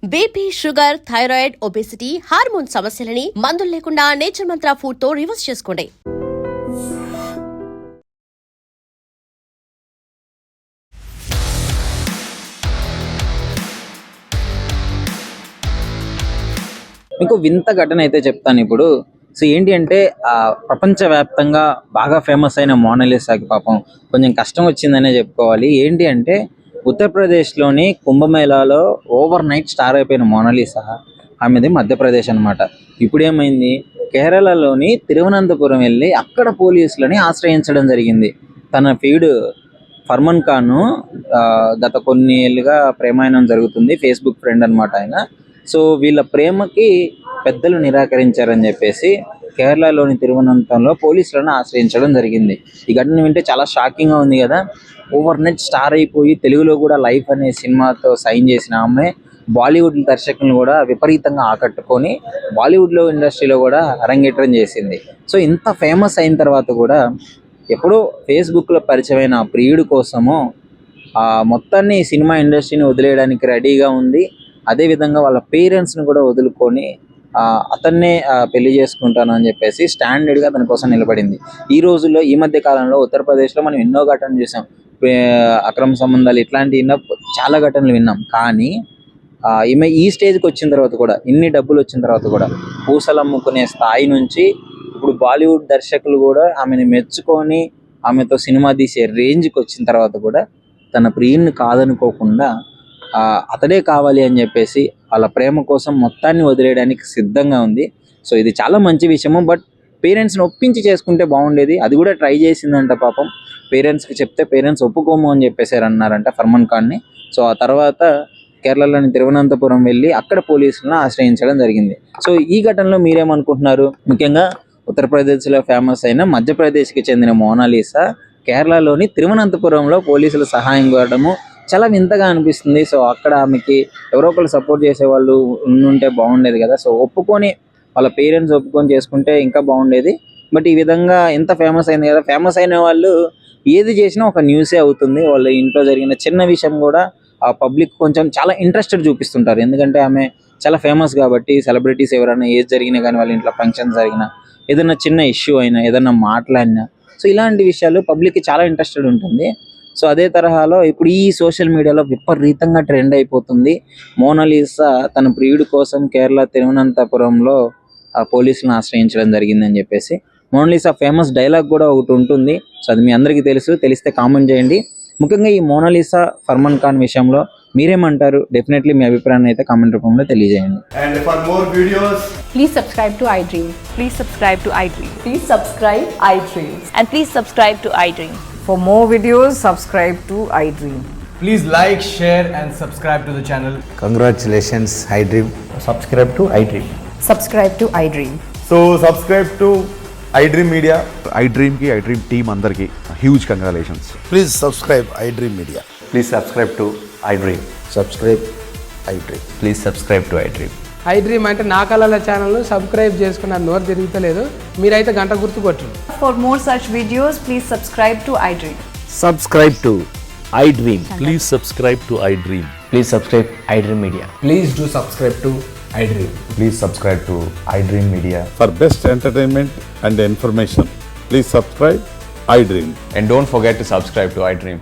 BP, sugar, thyroid, obesity, hormone సమస్యలని మందులు లేకుండా నేచర్ మంత్ర ఫుడ్ తో రివర్స్ చేసుకోండి. మీకు వింత ఘటన అయితే చెప్తాను ఇప్పుడు. సో ఏంటి అంటే ప్రపంచవ్యాప్తంగా బాగా ఫేమస్ అయిన మోనాలిసాకి పాపం కొంచెం కష్టం వచ్చిందనే చెప్పుకోవాలి. ఏంటి అంటే ఉత్తరప్రదేశ్లోని కుంభమేళాలో ఓవర్ నైట్ స్టార్ అయిపోయిన మోనాలిసా ఆమెది మధ్యప్రదేశ్ అనమాట. ఇప్పుడు ఏమైంది, కేరళలోని తిరువనంతపురం వెళ్ళి అక్కడ పోలీసులని ఆశ్రయించడం జరిగింది. తన ఫీడ్ ఫర్మాన్ ఖాన్ గత కొన్ని ఏళ్ళుగా ప్రేమాయణం జరుగుతుంది, ఫేస్బుక్ ఫ్రెండ్ అనమాట ఆయన. సో వీళ్ళ ప్రేమకి పెద్దలు నిరాకరించారని చెప్పేసి కేరళలోని తిరువనంతపురంలో పోలీసులను ఆశ్రయించడం జరిగింది. ఈ ఘటన వింటే చాలా షాకింగ్గా ఉంది కదా. ఓవర్ నైట్ స్టార్ అయిపోయి తెలుగులో కూడా లైఫ్ అనే సినిమాతో సైన్ చేసిన ఆమె బాలీవుడ్ దర్శకులను కూడా విపరీతంగా ఆకట్టుకొని బాలీవుడ్లో ఇండస్ట్రీలో కూడా అరంగేట్రం చేసింది. సో ఇంత ఫేమస్ అయిన తర్వాత కూడా ఎప్పుడో ఫేస్బుక్లో పరిచయమైన ఆ ప్రియుడి కోసము మొత్తాన్ని సినిమా ఇండస్ట్రీని వదిలేయడానికి రెడీగా ఉంది. అదేవిధంగా వాళ్ళ పేరెంట్స్ని కూడా వదులుకొని అతన్నే పెళ్లి చేసుకుంటాను అని చెప్పేసి స్టాండర్డ్గా తన కోసం నిలబడింది. ఈ రోజుల్లో ఈ మధ్య కాలంలో ఉత్తరప్రదేశ్లో మనం ఎన్నో ఘటనలు చూసాం, అక్రమ సంబంధాలు ఇట్లాంటి చాలా ఘటనలు విన్నాం. కానీ ఈమె ఈ స్టేజ్కి వచ్చిన తర్వాత కూడా, ఇన్ని డబ్బులు వచ్చిన తర్వాత కూడా పూసలు అమ్ముకునే స్థాయి నుంచి ఇప్పుడు బాలీవుడ్ దర్శకులు కూడా ఆమెను మెచ్చుకొని ఆమెతో సినిమా తీసే రేంజ్కి వచ్చిన తర్వాత కూడా తన ప్రియుని కాదనుకోకుండా అతడే కావాలి అని చెప్పేసి వాళ్ళ ప్రేమ కోసం మొత్తాన్ని వదిలేయడానికి సిద్ధంగా ఉంది. సో ఇది చాలా మంచి విషయము. బట్ పేరెంట్స్ని ఒప్పించి చేసుకుంటే బాగుండేది. అది కూడా ట్రై చేసిందంట పాపం. పేరెంట్స్కి చెప్తే పేరెంట్స్ ఒప్పుకోము అని చెప్పేసారు అన్నారంట ఫర్మాన్ ఖాన్ని. సో ఆ తర్వాత కేరళలోని తిరువనంతపురం వెళ్ళి అక్కడ పోలీసులను ఆశ్రయించడం జరిగింది. సో ఈ ఘటనలో మీరేమనుకుంటున్నారు? ముఖ్యంగా ఉత్తరప్రదేశ్లో ఫేమస్ అయిన మధ్యప్రదేశ్కి చెందిన మోనాలిసా కేరళలోని తిరువనంతపురంలో పోలీసుల సహాయం కోరడము చాలా వింతగా అనిపిస్తుంది. సో అక్కడ ఆమెకి ఎవరో ఒకరు సపోర్ట్ చేసేవాళ్ళు ఉంటే బాగుండేది కదా. సో ఒప్పుకొని వాళ్ళ పేరెంట్స్ ఒప్పుకొని చేసుకుంటే ఇంకా బాగుండేది. బట్ ఈ విధంగా ఎంత ఫేమస్ అయింది కదా. ఫేమస్ అయిన వాళ్ళు ఏది చేసినా ఒక న్యూసే అవుతుంది. వాళ్ళ ఇంట్లో జరిగిన చిన్న విషయం కూడా ఆ పబ్లిక్ కొంచెం చాలా ఇంట్రెస్టెడ్ చూపిస్తుంటారు. ఎందుకంటే ఆమె చాలా ఫేమస్ కాబట్టి. సెలబ్రిటీస్ ఎవరైనా ఏది జరిగినా కానీ, వాళ్ళ ఇంట్లో ఫంక్షన్స్ జరిగినా, ఏదైనా చిన్న ఇష్యూ అయినా, ఏదైనా మాట్లాడినా, సో ఇలాంటి విషయాలు పబ్లిక్కి చాలా ఇంట్రెస్టెడ్ ఉంటుంది. సో అదే తరహాలో ఇప్పుడు ఈ సోషల్ మీడియాలో విపరీతంగా ట్రెండ్ అయిపోతుంది. మోనాలిసా తన ప్రియుడి కోసం కేరళ తిరువనంతపురంలో పోలీసులను ఆశ్రయించడం జరిగిందని చెప్పేసి. మోనాలిసా ఫేమస్ డైలాగ్ కూడా ఒకటి ఉంటుంది. సో అది మీ అందరికీ తెలిస్తే కామెంట్ చేయండి. ముఖ్యంగా ఈ మోనాలిసా ఫర్మాన్ ఖాన్ విషయంలో మీరేమంటారు? డెఫినెట్లీ మీ అభిప్రాయాన్ని అయితే కామెంట్ రూపంలో తెలియజేయండి. And for more videos, please subscribe to iDream. Please subscribe to iDream. Please subscribe iDream. And please subscribe to iDream. For more videos, subscribe to iDream. please like, share and subscribe to the channel. Congratulations, iDream. Subscribe to iDream. Subscribe to iDream. So subscribe to iDream Media. iDream ki iDream team andarki huge congratulations. Please subscribe iDream Media. Please subscribe to iDream. Subscribe iDream. Please subscribe to iDream. iDream అంటే నా కళల ఛానల్ను subscribe చేసుకున్న నోరు తిరుగుతలేదు, మీరైతే గంట గుర్తు కొట్టండి. For more such videos, please subscribe to iDream. Subscribe to iDream. Please subscribe to iDream. Please subscribe iDream Media. Please do subscribe to iDream. Please subscribe to iDream Media. For best entertainment and information, please subscribe iDream. And don't forget to subscribe to iDream.